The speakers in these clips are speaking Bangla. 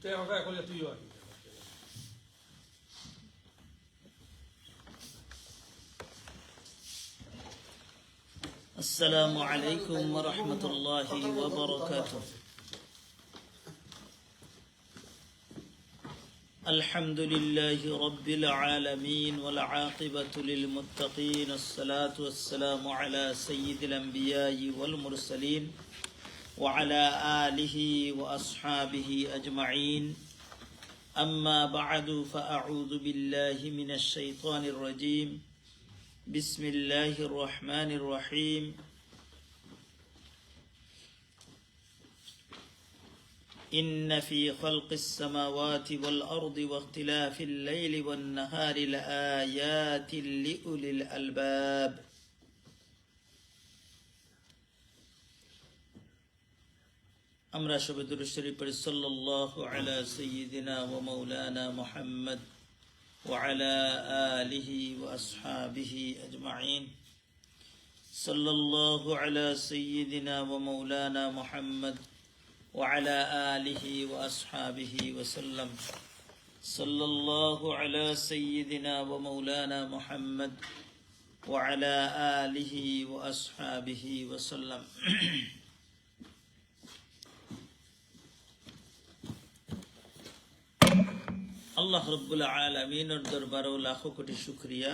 السلام عليكم ورحمة الله وبركاته. الحمد لله رب العالمين والعاقبة للمتقين، الصلاة والسلام على سيد الأنبياء والمرسلين وعلى آله وأصحابه أجمعين. أما بعد فأعوذ بالله من الشيطان الرجيم. بسم الله الرحمن الرحيم. إن في خلق السماوات والأرض واختلاف الليل والنهار لآيات لأولي الألباب. আমরা সবে দুরূদ শরীফ পড়ি সাল্লাল্লাহু আলা সাইয়্যিদিনা ওয়া মাওলানা মুহাম্মদ ওয়া আলা আলিহি ওয়া আসহাবিহি আজমাইন। সাল্লাল্লাহু আলা সাইয়্যিদিনা ওয়া মাওলানা মুহাম্মদ ওয়া আলা আলিহি ওয়া আসহাবিহি ওয়া সাল্লাম। সাল্লাল্লাহু আলা সাইয়্যিদিনা ওয়া মাওলানা মুহাম্মদ ওয়া আলা আলিহি ওয়া আসহাবিহি ওয়া সাল্লাম। আল্লাহ রব্বুল আলামিনের দরবারে লাখো কোটি শুকরিয়া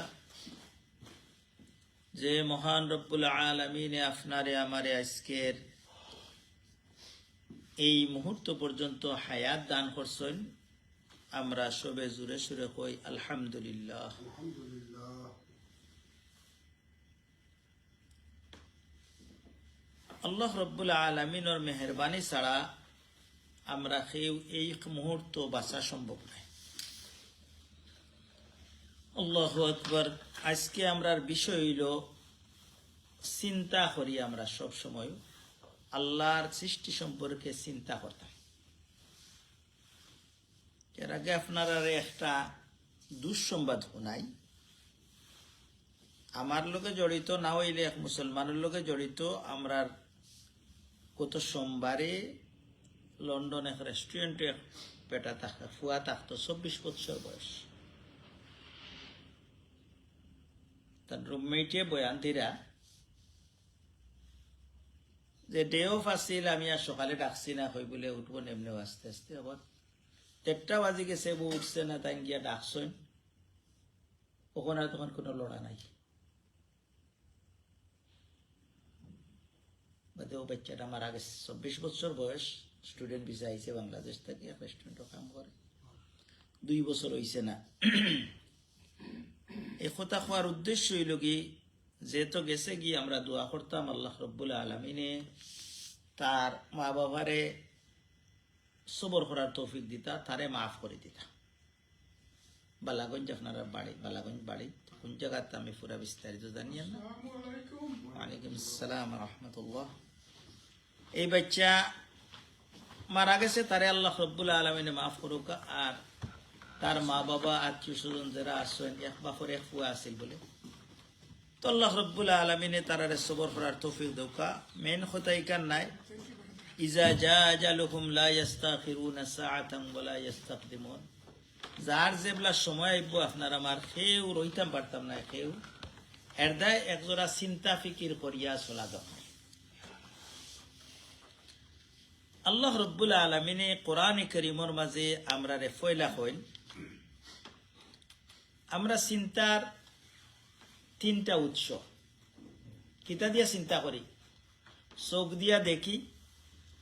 যে মহান রব্বুল আলামিনে আপনারে আমারে আজকের এই মুহূর্ত পর্যন্ত হায়াত দান করছেন। আমরা সবে জুড়ে সুরে কই আলহামদুলিল্লাহ। আল্লাহ রব্বুল আলামিনের মেহেরবানি ছাড়া আমরা কেউ এই মুহূর্ত বাঁচা সম্ভব নয়। আল্লাহু আকবার। আজকে আমরার বিষয় হইল চিন্তা করি। আমরা সব সময় আল্লাহর সৃষ্টি সম্পর্কে চিন্তা করতাম। এর আগে আপনার একটা দুঃসংবাদ শোনাই। আমার লোকে জড়িত না হইলে এক মুসলমানের লোকে জড়িত। আমরা গত সোমবারে লন্ডন এক রেস্টুরেন্টে পেটা থাকা ফুয়া থাকতো, 24 বছর বয়স। তার রুমমেটে বয়ান্তিরা যে ডে অফ আসিল, আমি আর সকালে ডাকছি না, হই বলে উঠবো নেমনে আস্তে আস্তে। আবার 1টা বাজে গেছে, বউ উঠছে না, তাই গিয়া ডাকছেন। ওখানে আর তখন কোনো লড়া নাই। ও বাচ্চাটা মারা গেছে, 24 বছর বয়স, স্টুডেন্ট ভিসা আইছে বাংলাদেশ থেকে, রেস্টুরেন্টে কাম করে। 2 বছর হইছে না। এই কথা হওয়ার উদ্দেশ্য হইল কি, যেহেতু গেছে গিয়ে আমরা দোয়া করতাম আল্লাহ রব্বুল আলামিনে তার মা বাবারে সবর করার তৌফিক দিতা, তারে মাফ করে দিতা। বালাগঞ্জ আপনারা বাড়ি, বালাগঞ্জ বাড়ি। কোন জায়গাতে আমি পুরা বিস্তারিত জানি না। ওয়ালাইকুম আসসালাম রহমতুল্লাহ। এই বাচ্চা মারা গেছে, তারে আল্লাহ রব্বুল আলামিনে মাফ করুক। আর তার মা বাবা আত্মীয় স্বজন যারা আসেন, এক বাপর এক ফুয়া আসিল বলে, তো আল্লাহ রব্বুল আলামিনে তারারে সবর করার তৌফিক দৌকা। মেন কথাই কার নাই, ইজা জা আজালুহুম লা ইস্তাখিরুনা সাআতান ওয়া লা ইস্তাকদিমুন। যার যেবলা সময় আইব আপনার আমার কেউ রইতাম পারতাম না, কেউ এরদায় একজোড়া চিন্তা ফিকির করিয়া চলা দরকার। আল্লাহ রব্বুল আলামিনে কোরআন কারীমের মাঝে আমরা রে ফয়লা হইল, আমরা চিন্তার 3টা উৎস। কিতা দিয়া চিন্তা করি? চোখ দিয়া দেখি,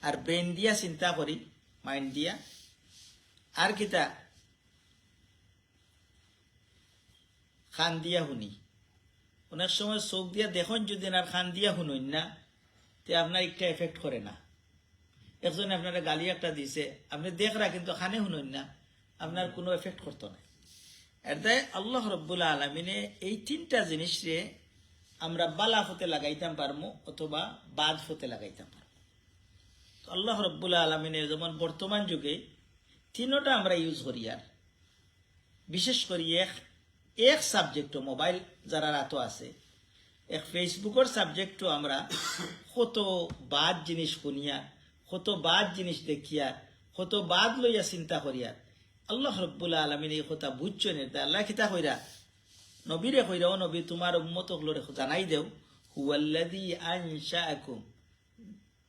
আর ব্রেন দিয়া চিন্তা করি, মাইন্ড দিয়া। আর কিতা? কান দিয়া শুনি। অনেক সময় চোখ দিয়া দেখুন যদি আর কান দিয়া শুনুন না, তে আপনার একটা এফেক্ট করে না। একজনে আপনারা গালি একটা দিছে, আপনি দেখরা কিন্তু কানে শুনুন না, আপনার কোনো এফেক্ট করতো না। এটাই আল্লাহ রব্বুল আলামিনে এই 3টা জিনিসে আমরা বালা হতে লাগাইতাম পারমু অথবা বাদ হতে লাগাইতাম পারমু। আল্লাহ রব্বুল আলামিনে যেমন বর্তমান যুগে 3টা আমরা ইউজ করি। আর বিশেষ করে এক সাবজেক্টও মোবাইল যারা রাতো আছে, এক ফেসবুকের সাবজেক্টও আমরা কত বাদ জিনিস শুনিয়া, কত বাদ জিনিস দেখিয়া, কত বাদ লইয়া চিন্তা করিয়া আল্লাহ রব্বুল আলামিন এই কথা বুঝছেন আল্লাহ কিতা কইরা নবীরে কইরা ও নবী তোমার উম্মতক লরে জানাই দেও হুয়াল্লাযী আনশাআকুম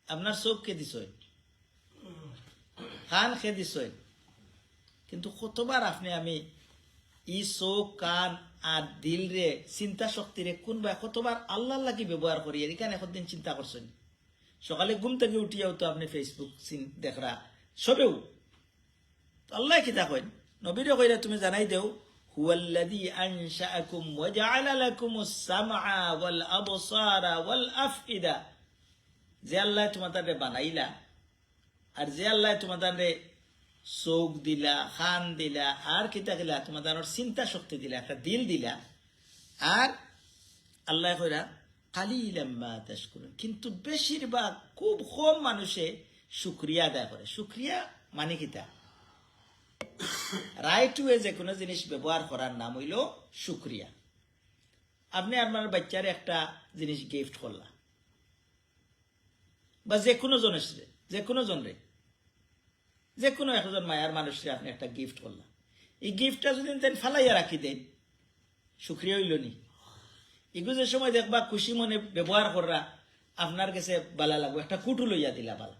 আপনার চোখ কে দিছই কান কে দিছই কিন্তু কতবার আপনি আমি ই চোখ কান আর দিল রে চিন্তা শক্তি রে কোনবা কতবার আল্লাহ লাগি ব্যবহার করি এখানে একদিন চিন্তা করছেন সকালে ঘুম থেকে উঠিয়াও তো আপনি ফেসবুক দেখরা সবেও আল্লাহ কিতা কইন নবীরে কইরা তুমি জানাই দেও হুয়াল্লাযী আনশাআকুম ওয়া জাআলা লাকুমুস সামআ ওয়াল আবসারা ওয়াল আফইদা যে আল্লাহ তোমাদের বানাইলা আর যে আল্লাহ তোমাদের চোখ দিলা কান দিলা আর কিতা দিলা তোমাদের চিন্তা শক্তি দিলা একটা দিল দিলা আর আল্লাহ কইরা কালিলাম মা তাশকুরুন কিন্তু বেশিরভাগ খুব কম মানুষে শুকরিয়া আদায় করে শুকরিয়া মানে কিতা রাইট ওয়ে যে কোনো জিনিস ব্যবহার করার নাম হইল শুকরিয়া আপনি আপনার বাচ্চারে একটা জিনিস গিফট করলা বা যে কোনো জনরে যে কোনো একজন মায়ার মানুষরে আপনি একটা গিফট করলাম এই গিফটটা যদি ফালাইয়া রাখি দেন শুকরিয়া হইল নি এগুলো যে সময় দেখবা খুশি মনে ব্যবহার করা আপনার কাছে বালা লাগবে একটা কুটু লইয়া দিলা বালা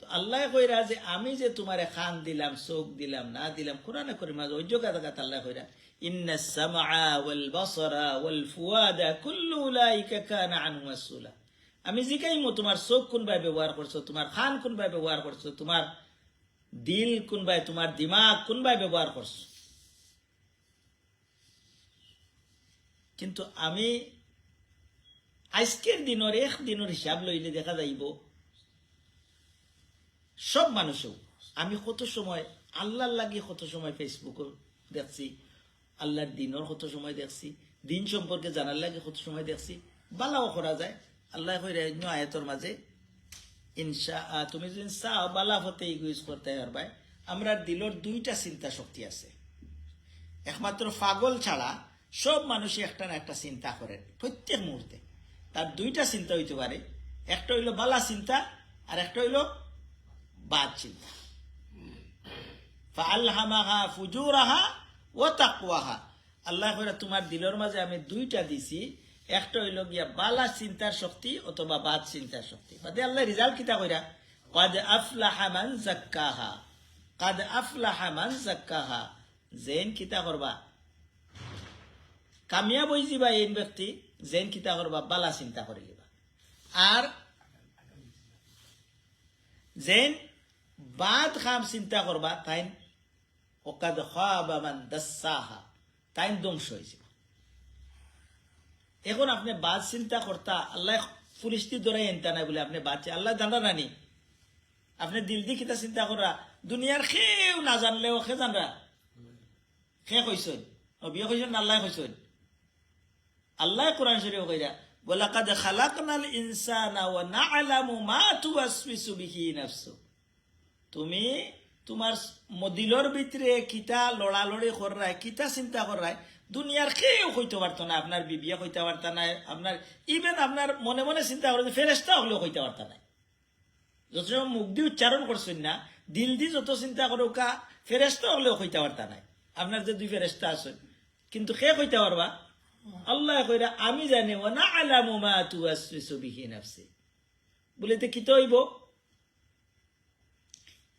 তো আল্লাহ কইরা যে আমি যে তোমারে খান দিলাম চোখ দিলাম না দিলাম কোরআনে করিম মাঝে ওই জায়গা আল্লাহ কইরা ইন্নাস সামআ ওয়াল বাসারা ওয়াল ফুয়াদা কুল্লু উলাইকা কানা আনহু মাসউলা আমি জিকাইমু তোমার চোখ কোনভাবে ব্যবহার করছো তোমার খান কোনভাবে ব্যবহার করছো তোমার দিল কোনভাবে তোমার দিমাগ কোনভাবে ব্যবহার করছো কিন্তু আমি আজকের দিনের একদিনের হিসাব লইলে দেখা যাইব সব মানুষও আমি কত সময় আল্লাহর লাগি কত সময় ফেসবুক দেখছি আল্লাহর দিনের কত সময় দেখছি দিন সম্পর্কে জানার লাগে কত সময় দেখছি বালাও করা যায় আল্লাহ কইরা আয়াতের মাঝে ইনশাআল্লাহ তুমি যদি চাও বালা হতে ইউজ করতে পারবে আমরা দিলের দুইটা চিন্তা শক্তি আছে একমাত্র পাগল ছাড়া সব মানুষ একটা না একটা চিন্তা করেন প্রত্যেক মুহূর্তে তার দুইটা চিন্তা হইতে পারে একটা হইল বালা চিন্তা আর একটা হইল বাদ চিন্তা ফাআলহামাহা ফুজুরাহা ওয়া তাকওয়াহা আল্লাহ কইরা তোমার দিলের মাঝে আমি দুইটা দিছি একটা হইল গিয়া বালা চিন্তার শক্তি অথবা বাদ চিন্তার শক্তি বাদে আল্লাহ রিজাল্ট কিতা কইরা কাদ আফলাহা মান যাক্কাহা কাদ আফলাহা মান যাক্কাহা জেন কিতা করবা কামিয়াব হই যাবা এই ব্যক্তি জেন কিতা করবা বালা চিন্তা করে লিবা আর জেন বাদ খাম চিন্তা করবা তাইন ওকাদ খাবা মান দাসসাহা তাইন ধ্বংস হইছে এখন আপনি বাদ চিন্তা করতা আল্লাহ পুলিশটি ধরে এনতা নাই বলে আপনি বাদ আল্লাহ জানা নানি আপনি দিল দি কিতা চিন্তা করা দুনিয়ার কেউ না জানলেও খে জানরা খে কইছেন নবিয়ে কইছেন আল্লাহ কইছেন আল্লাহ কোরআন শরীফে কইরা ওয়ালাকাদ খালাকনাল ইনসানা ওয়া না'লামু মা তুওয়াসওয়িসু বিহি নাফসু তুমি তোমার মদিলর ভিতরে কিতা লড়ালড়ি কররাই কিতা চিন্তা কররাই দুনিয়ার কেউ কইতে পারতো না আপনার বিবিয়া কইতে পারত না আপনার ইভেন আপনার মনে মনে চিন্তা করে ফেরেশতা হলেও কইতে পারত না যত মুখ দিয়ে উচ্চারণ করছেন না দিল দি যত চিন্তা করো কা ফেরেশতা হলেও কইতে পারত না আপনার যে দুই ফেরেশতা আছেন কিন্তু কে কইতে পারবা আল্লাহ কইরা আমি জানি ওয়া না'লামু মা তুওয়াসওয়িসু বিহি নাফসি বলিতে কি তো হইব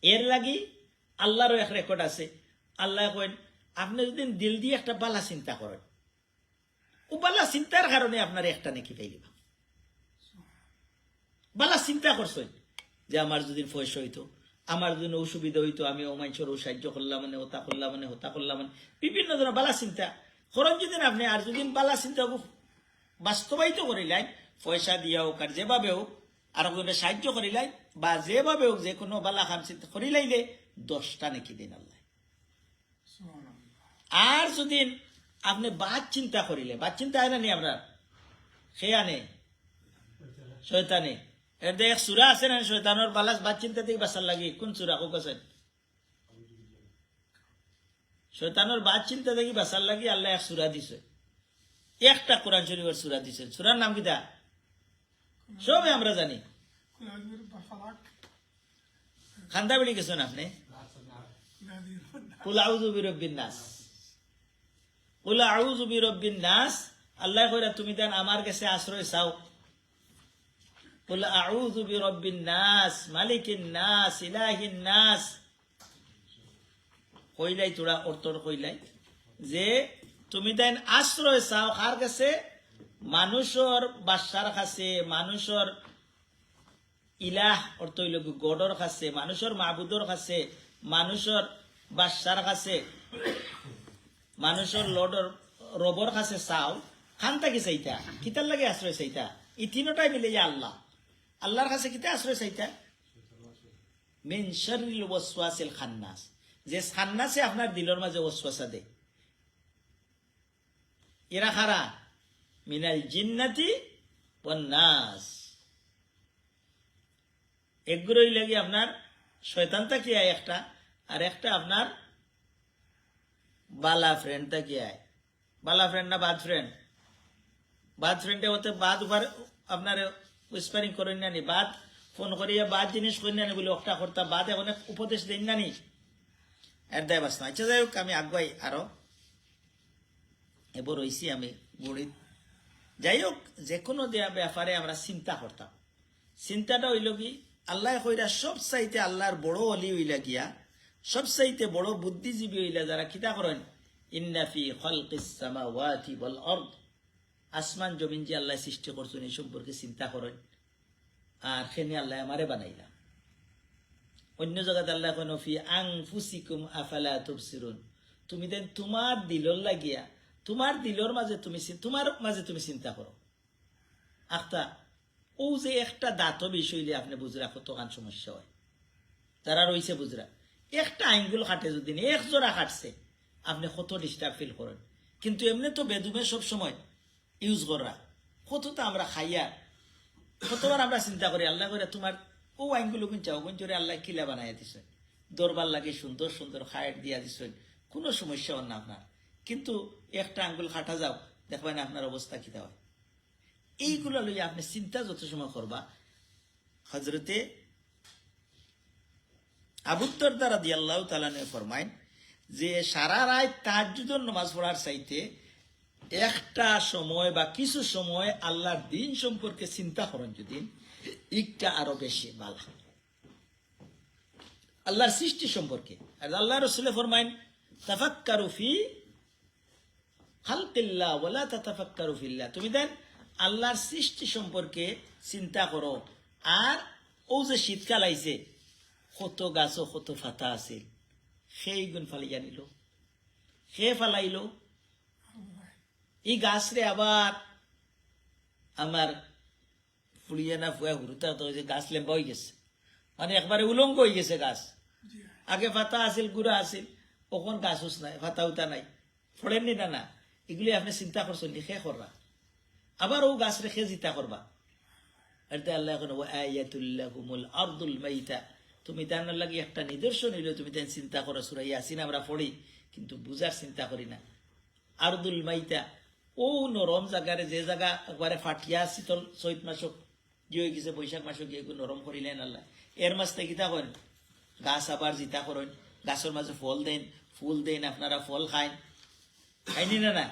এর লাগি আল্লাহর এক রেকর্ড আছে আল্লাহ কইন আপনি যদি দিল দিয়ে একটা বালা চিন্তা করেন ও বালা চিন্তার কারণে আপনার একটা নেকি পাইলিবা বালা চিন্তা করছেন যে আমার যদি পয়সা হইতো আমার যদি অসুবিধা হইতো আমি ও মানুষের সাহায্য করলাম মানে হতা করলাম মানে হতা করলাম মানে বিভিন্ন ধরনের বালা চিন্তা করেন যদি আপনি আর যদি বালা চিন্তা বাস্তবায়িত করিলেন পয়সা দিয়া হোক আর যেভাবে হোক আর একজনের সাহায্য করিলাই বা যেভাবে হোক যে কোনো বালা খাম চিন্তা করিলাইলে 10টা নাকি দিন আল্লাহ আর যদি আপনি বাদ চিন্তা করিলে বাদ চিন্তা হয় না নি আপনার সে আনে শয়তানে এর দেখ সূরা আছে না শয়তানের বালাস বাদ চিন্তা থেকে বাঁচার লাগে কোন সূরা কোক আছে শয়তানের বাদ চিন্তা থেকে বাঁচার লাগে আল্লাহ এক সূরা দিছে একটা কোরআন শরীফের সূরা দিছে সূরার নাম কিটা সবে আমরা জানি খান্দা বেড়ে গেছেন আপনি কুল আউযু বিরাব্বিন নাস কুল আউযু বিরাব্বিন নাস আল্লাহ কইরা তুমি দেন আমার কাছে আশ্রয় চাও কুল আউযু বিরাব্বিন নাস মালিকিন নাস ইলাহিন নাস কইলাই তোরা অর্থর কইলাই যে তুমি দেন আশ্রয় চাও কার কাছে মানুষের বাদশার কাছে মানুষের ইলাহ অর্থ হইল গডর কাছে মানুষের মাহবুদর কাছে মানুষের বাদশার কাছে মানুষের লর্ডর রবর কাছে চাও খান থাকি চাইতা কিতার লাগে আশ্রয় চাইতা এই তিনটাই মিলে যে আল্লাহ আল্লাহর কাছে কিতা আশ্রয় চাইতা মিন শাররিল ওয়াসওয়াসিল খান্নাস যে খান্নাসে আপনার দিলের মাঝে ওয়াসওয়াসা দেয় এরা খারা মিনাল জিন্নাতি ওয়ান নাস একগুলোই লাগে আপনার শয়তান তাকি আয় একটা আর একটা আপনার বালা ফ্রেন্ড তাকি আয় বালা ফ্রেন্ড না বাদ ফ্রেন্ডে হতে বাদ উপর আপনার উইসপারিং করেন না নি বাদ ফোন করিয়া বাদ জিনিস করেন না নি বলে একটা করতা বাদ অনেক উপদেশ দেন না নি এর দায় বাস না আচ্ছা যাই হোক আমি আগুয়াই আরো এবার রয়েছি আমি গড়িত যাই হোক যে কোনো দেয়া ব্যাপারে আমরা চিন্তা করতাম চিন্তাটা হইল কি আল্লাহ কইরা সব চাইতে আল্লাহর বড় অলি হইলা গিয়া সব চাইতে বড় বুদ্ধিজীবী হইলা যারা কিতা করেন ইন্না ফি খালকিস সামাওয়াতি ওয়াল আরদ আসমান জমিন যে আল্লাহ সৃষ্টি করছেন এই সম্পর্কে চিন্তা করেন আর খেনে আল্লাহ আমারে বানাইলা অন্য জায়গাতে আল্লাহ কেন ফি আনফুসিকুম আফালা তুবসিরুন তুমি দেন তোমার দিলর লাগিয়া তোমার দিলর মাঝে তুমি চিন্তা করো আখতা ও যে একটা দাঁত বিষয় আপনি বুঝরা কতখান সমস্যা হয় যারা রয়েছে বুঝরা একটা আঙ্গুল কাটে যদি এক জোড়া কাটছে আপনি কত ডিস্টার্ব ফিল করেন কিন্তু এমনি তো বেদুমে সব সময় ইউজ করা কতটা আমরা খাইয়া কতবার আমরা চিন্তা করি আল্লাহ করে তোমার ও আঙ্গুল চাও গুঞ্চরে আল্লাহ কিলা বানাইয়া দিছে দরবার লাগে সুন্দর সুন্দর খায়ের দিয়া দিছেন কোনো সমস্যা হয় না আপনার কিন্তু একটা আঙ্গুল কাটা যাও দেখবেন আপনার অবস্থা কিতা হয় এইগুলো লইয়া আপনি চিন্তা যত সময় করবা হযরতে আবু দারদা রাদিয়াল্লাহু তাআলা ফরমায় যে সারা রাত তাহাজ্জুদের নামাজ পড়ার চাইতে একটা সময় বা কিছু সময় আল্লাহর দিন সম্পর্কে চিন্তা করেন যদি একটা আরো বেশি ভালো আল্লাহর সৃষ্টি সম্পর্কে আর আল্লাহ রাসূল ফরমায় তাফাক্কারু ফি খালকিল্লাহ ওয়ালা তাতাফাক্কারু ফিল্লাহ তুমি দেন আল্লাহর সৃষ্টি সম্পর্কে চিন্তা করো আর ও যে শীতকাল আইছে কত গাছ কত ফাতা আছে সেই গুণ ফালিয়া নিল সে ফালাইল এই গাছ রে আবার আমার ফুলিয়া না ফুয়া হুরুতা তো গাছ লেম্বা হয়ে গেছে মানে একবারে উলঙ্গ হয়ে গেছে গাছ আগে ফাতা আছিল গুড়া আছিল কখন গাছ নাই ফাতা উতা নাই ফড়েননি না এগুলি আপনি চিন্তা করছেন লিখে করবা আবার ও গাছ রেখে চিন্তা করবা আল্লাহ আয়াতুল্লাহুমুল আরদুল মাইতা তুমি তার লাগি একটা নিদর্শন হইল তুমি তাই চিন্তা করো সূরা ইয়াসিন আমরা পড়ি কিন্তু বুঝার চিন্তা করি না আরদুল মাইতা ও নরম জায়গারে যে জায়গা একবারে ফাটিয়া শীতল চৈত মাসক যে হয়ে গেছে বৈশাখ মাসক গিয়ে নরম করিলেন আল্লাহ এর মাঝতে কিতা করেন গাছ আবার জিতা করেন গাছের মাঝে ফল দেন ফুল দেন আপনারা ফল খাইন খাইনি না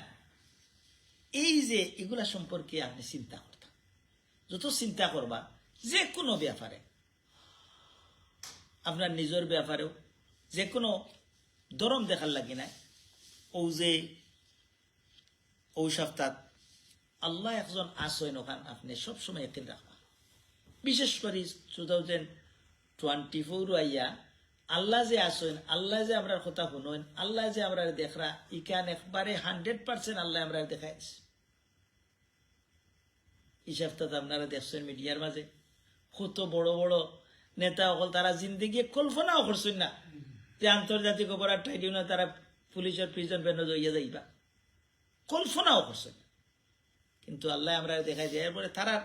এই যে এগুলা সম্পর্কে আপনি চিন্তা করতাম যত চিন্তা করবা যে কোনো ব্যাপারে আপনার নিজের ব্যাপারেও যে কোনো দরম দেখার লাগি না ও যে ও সপ্তাহ আল্লাহ একজন আসেন ওখান আপনি সবসময় একদিন রাখবা বিশেষ করে 2024 আইয়া আল্লাহ যে আসেন আল্লাহ যে আমরা কথা শুনেন আল্লাহ যে আমরা দেখরা ইকান একবারে 100% আল্লাহ আমরা দেখাইছে এই সপ্তাহে আপনারা দেখছেন মিডিয়ার মাঝে কত বড় বড় নেতা সকল তারা জিন্দগি কল্পনাও করছেন না যে আন্তর্জাতিক অপরাধ ট্রাইব্যুনাল তারা পুলিশের প্রিজন ভ্যানে জইয়া যাইবা কল্পনাও করছেন কিন্তু আল্লাহ আমরা দেখাই যায় এরপরে তারার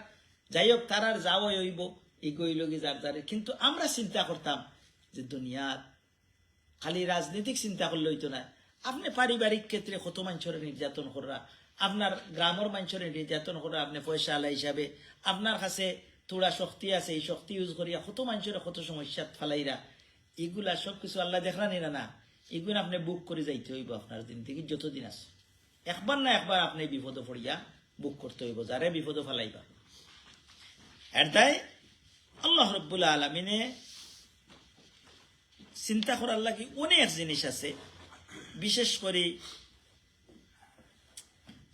যাই হোক তারার যাওয়াই হইব এই গইল কি যার যারে কিন্তু আমরা চিন্তা করতাম যে দুনিয়ার খালি রাজনৈতিক চিন্তা করলে হইতো না আপনি পারিবারিক ক্ষেত্রে কত মানুষের নির্যাতন করা আপনার গ্রামের মানুষের নির্যাতন করা আপনি পয়সা আলা হিসাবে আপনার কাছে তোড়া শক্তি আছে, এই শক্তি ইউজ করিয়া কত মানুষের কত সমস্যা ফালাইরা, এগুলা সব কিছু আল্লাহ দেখলানি না। এগুলো আপনি বুক করে যাইতে হইব আপনার দিন থেকে যতদিন আছে। একবার না একবার আপনি বিপদে পড়িয়া বুক করতে হইব, যারে বিপদে ফালাইবা। এর তাই আল্লাহ রাব্বুল আলামিনে চিন্তা করার লাগি অনেক জিনিস আছে। বিশেষ করে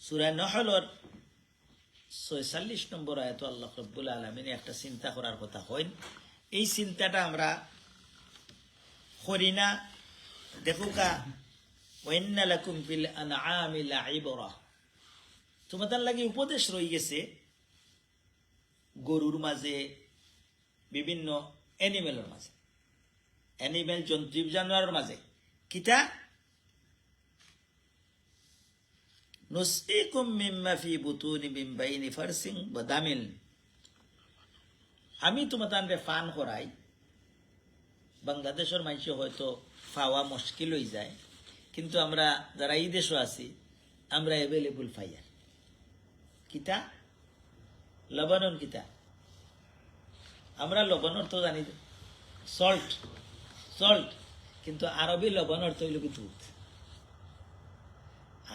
সূরা নহলের 46 নম্বর আয়াতে আল্লাহ রাব্বুল আলামিনে একটা চিন্তা করার কথা কইন। এই চিন্তাটা আমরা করি না। দেখুকা, ওয়াইন্না লাকুম ফিল আনআমি লাইবরা, তোমাদের লাগি উপদেশ রই গেছে গরুর মাঝে, বিভিন্ন অ্যানিমেলের মাঝে, অ্যানিমেল জীব জানোয়ারের মাঝে। কিতা? নুসকিকুম মিম্মা ফি বুতুনি মিন বাইনি ফারসিন ওয়া দামিন, আমি তোমাদের ফান করাই। বাংলাদেশের মানুষ হয়তো পাওয়া মুশকিল হয়ে যায়, কিন্তু আমরা যারা এই দেশও আছি আমরা অ্যাভেলেবল পাইয়ার। কিতা? লবণন। কিতা? আমরা লবণ অর্থ জানি সল্ট, সল্ট, কিন্তু আরবি লবণ অর্থ হইল কি দুধ।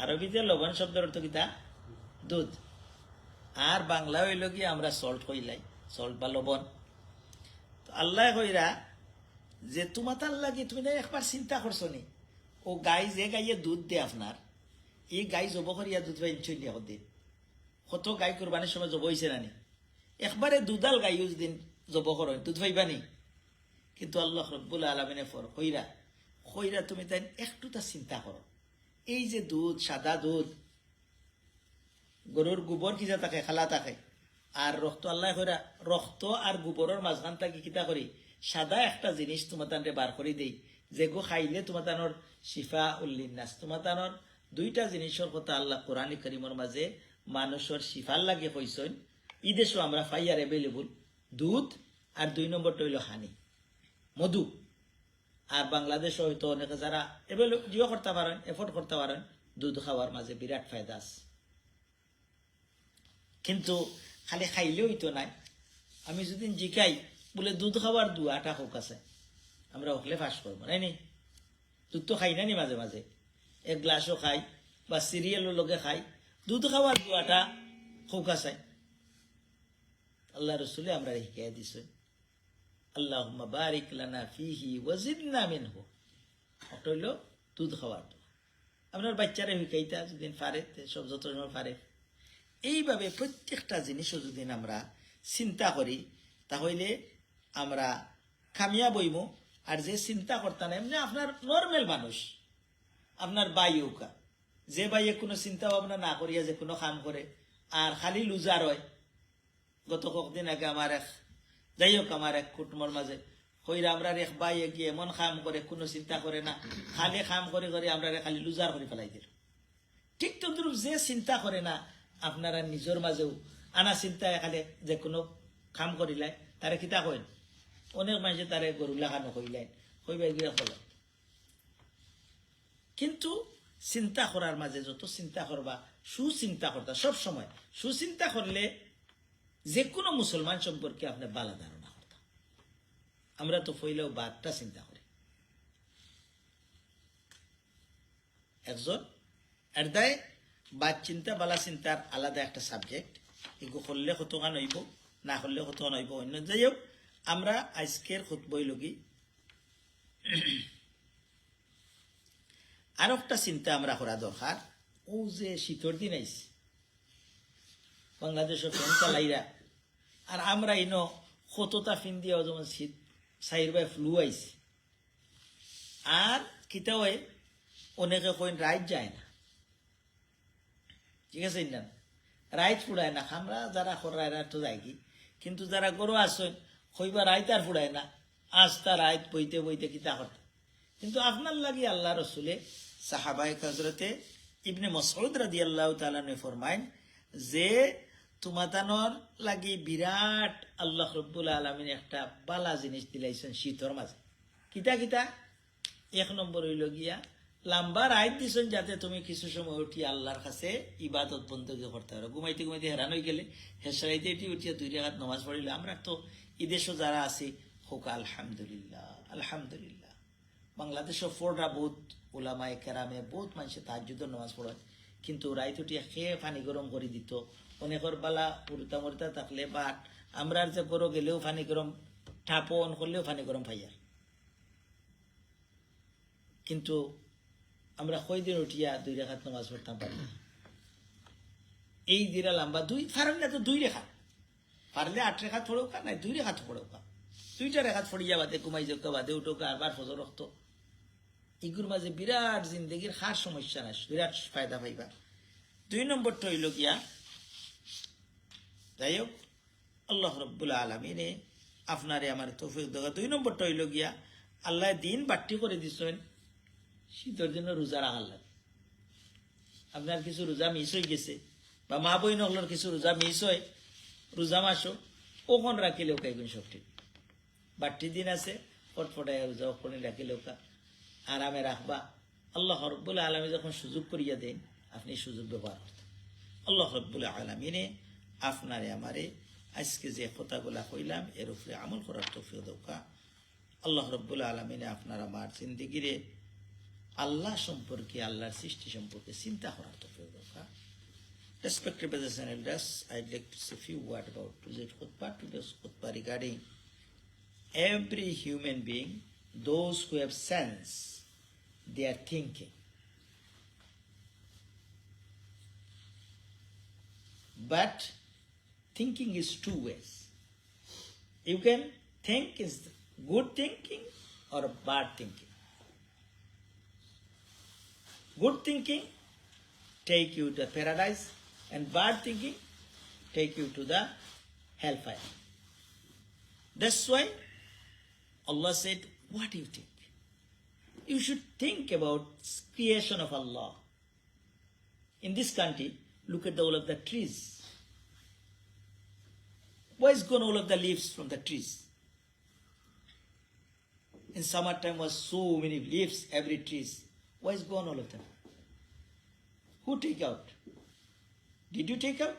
আরবিতে লবণ শব্দের অর্থ কিতা? দুধ। আর বাংলা হইল কি আমরা সল্ট কইলাই, সল্ট বা লবণ। তো আল্লাহ কইরা যে তোমার লাগে তুমি না একবার চিন্তা করছো নি, ও গাই যে গাইয়ে দুধ দে আপনার, এই গাই জব করিয়া দুধ পাই চলিয়া দিন। কত গাই কোরবানির সময় জব হয়েছে নানি, একবারে দুধাল গাই দিন জব করেন, দুধ পাইবানি। কিন্তু আল্লাহ রাব্বুল আলামিনে ফর কইরা কইরা তুমি তাই একটু তা চিন্তা করো। এই যে দুধ, সাদা দুধ, গরুর গোবর কিজা থাকে, খালা থাকে, আর রক্ত, আল্লাহ কইরা রক্ত আর গোবরের মাঝখান থাকি কিতা করি সাদা একটা জিনিস তোমার তানরে বার করে দেই, যে গো খাইলে তোমার তানোর শিফা উল্লিন্নাস। তোমার তানোর দুইটা জিনিসের কথা আল্লাহ কোরআন কারীমের মাঝে মানুষের শিফার লাগে কইছেন। এই দেশও আমরা ফাইয়ার অ্যাভেলেবল দুধ, আর 2 নম্বরটা হইল হানি, মধু। আর বাংলাদেশও হয়তো অনেকে যারা জিও করতে পারেন, এফোর্ড করতে পারেন, দুধ খাওয়ার মাঝে বিরাট ফায়দা আছে। কিন্তু খালি খাইলে হইতো নাই। আমি যদি জিকাই বলে দুধ খাওয়ার দুয়াটা হোক আছে, আমরা ওখলে ফাঁস করবো নাই নি? দুধ তো খাই না নি মাঝে মাঝে, এক গ্লাসও খাই বা সিরিয়ালের লগে খাই, দুধ খাওয়ার দুয়াটা হোক আছে। আল্লাহ রসুলে আমরা শিখাই দিছে, আল্লাহুম্মা বারিক লানা ফিহি ওয়া জিদনা মিনহু। ওটা হইল দুধ খাওয়ার দোয়া। আপনার বাচ্চারা শিখাইতা যদি পারে, সব যত সময় পারে। এইভাবে প্রত্যেকটা জিনিসও যদি আমরা চিন্তা করি, তাহলে আমরা কামিয়াব হইব। আর যে চিন্তা করতাম এমনি আপনার নর্মাল মানুষ, আপনার বাইকা, যে বাইয়ে কোনো চিন্তা ভাবনা না করিয়া যে কোনো কাম করে আর খালি লুজার হয়। গত কয়েকদিন আগে আমার যাই হোক আমার এক কুটুমের মাঝে কইরা আমরা এক বাইয়ে গিয়ে এমন কাম করে, কোনো চিন্তা করে না, খালি কাম করে করে আমরা খালি লুজার করে ফেলাই দিল। ঠিক তদ্রুপ যে চিন্তা করে না, আপনারা নিজের মাঝেও আনা চিন্তায় খালি যে কোনো কাম করিলাই তারে কিতা কইন, অনেক মানুষে তারে গরু লাগানো কইলেন, কইবা গিয়া ফল। কিন্তু চিন্তা করার মাঝে যত চিন্তা করবা, সুচিন্তা করতা সব সময়, সুচিন্তা করলে যে কোনো মুসলমান সম্পর্কে আপনি বালা ধারণা করতাম। আমরা তো ফইলেও বাদটা চিন্তা করি। একজন এর দায় বাদ চিন্তা বালা চিন্তার আলাদা একটা সাবজেক্ট, এগুলো করলে কতখান হইব, না করলে কতখান হইব অন্য। যাই হোক, আমরা আজকের খুতবাই লগি আর একটা চিন্তা আমরা করা দরকার। ও যে শীতর দিন আইছে, বাংলাদেশের ফ্যান চালাইরা, আর আমরা ইনো কতটা ফিন দিয়া যেমন শীত সাইর বাই ফ্লু আইছে। আর কিতা হয়, অনেকে কইন রাইত যায় না, ঠিক আছে না, রাইত ফুড়ায় না। আমরা যারা খরায় তো যাই কি, কিন্তু যারা গরু আসেন কইবা রাইত আর ফুড়ায় না, আস্তা রাইত বইতে বইতে কিতা করতে। কিন্তু আপনার লাগি আল্লাহ রসুলে সাহাবায়ে হযরতে ইবনে মাসউদ রাদিয়াল্লাহু তাআলা নে ফরমাইন যে তোমাতানোর লাগি বিরাট আল্লাহ রাব্বুল আলামিন একটা বালা জিনিস দিলাইছেন শীতর মাঝে। কিতা কিতা? 1 নম্বর হইল গিয়া লম্বা রাত দিছেন যাতে তুমি কিছু সময় উঠি আল্লাহর কাছে ইবাদত বন্দী করতে পারো। ঘুমাইতে ঘুমাইতে হেরান হয়ে গেলে হেসরাইতে উঠিয়া 2 রাকাত নামাজ পড়িলে আমরা তো এদেশও যারা আছি হোক আলহামদুলিল্লাহ আলহামদুলিল্লাহ। বাংলাদেশও ফোররা বহুত ওলামায়ে কেরামে বহুত মানুষে তাহাজ্জুদের নামাজ পড়ায়, কিন্তু রাইত উঠিয়া খেয়ে পানি গরম করে দিত। অনেকের বালা উড়তা মরতা থাকলে বা আমরা যে গরো গেলেও পানি গরম ঠাপো অন করলেও পানি গরম পাইয়ার, কিন্তু আমরা কয়দিন উঠিয়া 2 রাকাত নামাজ পড়তাম পারি না। এই দিরা লম্বা পারলে তো 2 রেখাত, পারলে 8 রেখাত পড়েওকা নাই 2 রেখাত পড়েওকা, 2টা রেখাত পড়িয়া বাদে ঘুমাই যাওকা বাদে উঠোকা আবার ফজর রক্ত। এগুর মাঝে বিরাট জিন্দগির খার সমস্যা নাই, বিরাট ফায়দা পাইবা। 2 নম্বরটা হইল গিয়া, যাই হোক আল্লাহ রব্বুল আলামিনে আপনারে আমার তৌফিক দেওয়া। 2 নম্বরটা হইল গিয়া, আল্লাহ দিন বাট্টি করে দিচ্ছেন শীতের জন্য রোজা রাখার লাগে। আপনার কিছু রোজা মিস হয়ে গেছে বা মা বই নগলোর কিছু রোজা মিস হয়, রোজা মাসও ওখন রাখিলেও কাইগুন সব ঠিক। বাট্টি দিন আছে ফটফটায় রোজা ওখানে রাখিলেও কা আরামে রাখবা। আল্লাহ রব্বুল আলামিন যখন সুযোগ করিয়া দেন আপনি সুযোগ ব্যবহার করতেন। আল্লাহ রব্বুল আলামিনে আপনারে আমারে আজকে যে কথাগুলা কইলাম এর উপরে আমল করার তৌফিক দাও। আল্লাহ রব্বুল আলামিনে আপনার আমার জিন্দেগিরে আল্লাহ সম্পর্কে, আল্লাহর সৃষ্টি সম্পর্কে চিন্তা করার তৌফিক দাও। Respected brothers and elders, I'd like to say a few words about today's khutbah regarding every human being, those who have sense, they are thinking. But thinking is 2 ways. You can think is good thinking or bad thinking. Good thinking take you to paradise, and bad thinking take you to the hellfire. That's why Allah said, what do you think? You should think about creation of Allah. In this country, look at all of the trees. Why is gone all of the leaves from the trees? In summertime was so many leaves, every trees. Why is gone all of them? Who take out? Did you take out?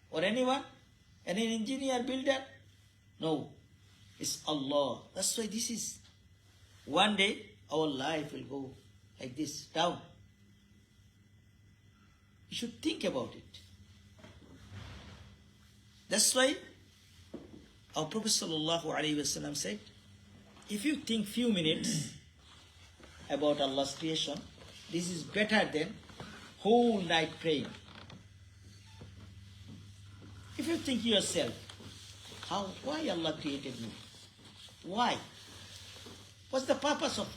Or anyone? Any engineer, builder? No. It's Allah. That's why this is. One day, our life will go like this, down. You should think about it. That's why our Prophet ﷺ said, if you think few minutes about Allah's creation, this is better than whole night praying. If you think yourself, why Allah created me? Why? What's the purpose of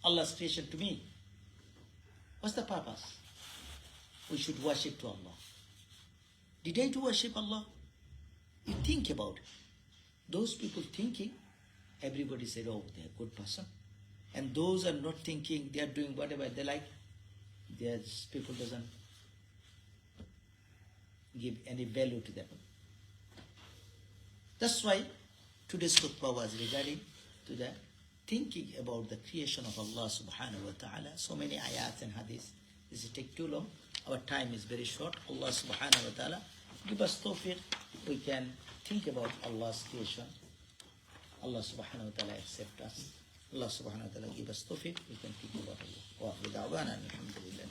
Allah's creation to me? What's the purpose? We should worship to Allah. Did I do worship Allah? You think about it. Those people thinking, everybody said, oh, they're a good person. And those are not thinking, they are doing whatever they like. People doesn't give any value to them. That's why today's khutbah was regarding to the thinking about the creation of Allah subhanahu wa ta'ala. So many ayats and hadiths. This will take too long. Our time is very short. Allah subhanahu wa ta'ala give us tawfiq. We can think about Allah's creation. Allah subhanahu wa ta'ala accept us. Allah subhanahu wa ta'ala give us tawfiq. We can think about Allah. Wa akhir da'wana alhamdulillah.